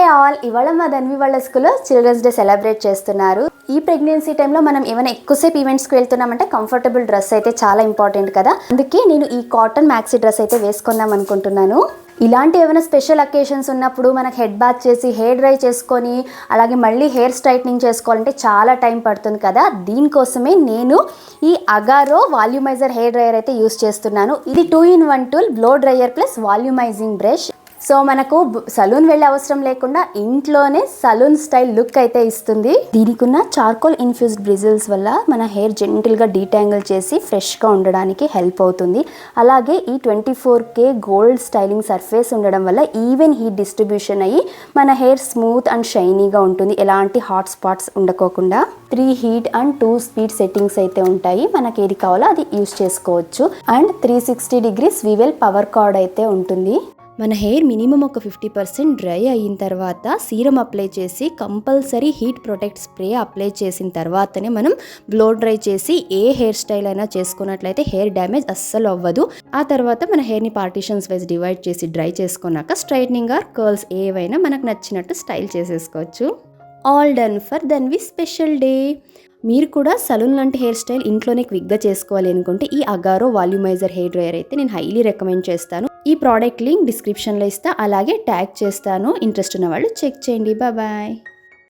Hi all, ఇవాళ మా ధన్వి వాళ్ళ స్కూల్లో చిల్డ్రన్స్ డే సెలబ్రేట్ చేస్తున్నారు. ఈ ప్రెగ్నెన్సీ టైంలో మనం ఏమైనా ఎక్కువసేపు ఈవెంట్స్కి వెళ్తున్నామంటే కంఫర్టబుల్ డ్రెస్ అయితే చాలా ఇంపార్టెంట్ కదా. అందుకే నేను ఈ కాటన్ మ్యాక్సీ డ్రెస్ అయితే వేసుకుందాం అనుకుంటున్నాను. ఇలాంటి ఏమైనా స్పెషల్ అకేషన్స్ ఉన్నప్పుడు మనకు హెడ్ బాత్ చేసి హెయిర్ డ్రై చేసుకొని అలాగే మళ్ళీ హెయిర్ స్ట్రైట్నింగ్ చేసుకోవాలంటే చాలా టైం పడుతుంది కదా. దీనికోసమే నేను ఈ అగారో వాల్యూమైజర్ హెయిర్ డ్రైయర్ అయితే యూస్ చేస్తున్నాను. ఇది 2-in-1 tool, blow dryer plus volumising brush. So మనకు సలూన్ వెళ్ళే అవసరం లేకుండా ఇంట్లోనే సలూన్ స్టైల్ లుక్ అయితే ఇస్తుంది. దీనికున్న చార్కోల్ ఇన్ఫ్యూజ్డ్ బ్రిజిల్స్ వల్ల మన హెయిర్ జెంటిల్గా డీటాంగిల్ చేసి ఫ్రెష్గా ఉండడానికి హెల్ప్ అవుతుంది. అలాగే ఈ 24K గోల్డ్ స్టైలింగ్ సర్ఫేస్ ఉండడం వల్ల ఈవెన్ హీట్ డిస్ట్రిబ్యూషన్ అయ్యి మన హెయిర్ స్మూత్ అండ్ షైనీగా ఉంటుంది, ఎలాంటి హాట్ స్పాట్స్ ఉండకోకుండా. 3 హీట్ అండ్ 2 స్పీడ్ సెట్టింగ్స్ అయితే ఉంటాయి. మనకి ఏది కావాలో అది యూస్ చేసుకోవచ్చు. And 360 degrees swivel power cord అయితే ఉంటుంది. మన హెయిర్ మినిమం ఒక 50% డ్రై అయిన తర్వాత సీరం అప్లై చేసి compulsory heat protect spray apply చేసిన తర్వాతనే మనం బ్లో డ్రై చేసి ఏ హెయిర్ స్టైల్ అయినా చేసుకున్నట్లయితే హెయిర్ డ్యామేజ్ అస్సలు అవ్వదు. ఆ తర్వాత మన హెయిర్ని పార్టీషన్స్ వైజ్ డివైడ్ చేసి డ్రై చేసుకున్నాక స్ట్రైట్నింగ్ ఆర్ కర్ల్స్ ఏవైనా మనకు నచ్చినట్టు స్టైల్ చేసేసుకోవచ్చు. All done for Dhanvi special day. మీరు కూడా సలూన్ లాంటి హెయిర్ స్టైల్ ఇంట్లోనే క్విక్గా చేసుకోవాలి అనుకుంటే ఈ అగారో వాల్యూమైజర్ హెయిర్ డ్రైయర్ అయితే నేను హైలీ రికమెండ్ చేస్తాను. ఈ ప్రోడక్ట్ లింక్ డిస్క్రిప్షన్లో ఇస్తా, అలాగే ట్యాగ్ చేస్తాను. ఇంట్రెస్ట్ ఉన్న వాళ్ళు చెక్ చేయండి. బాయ్.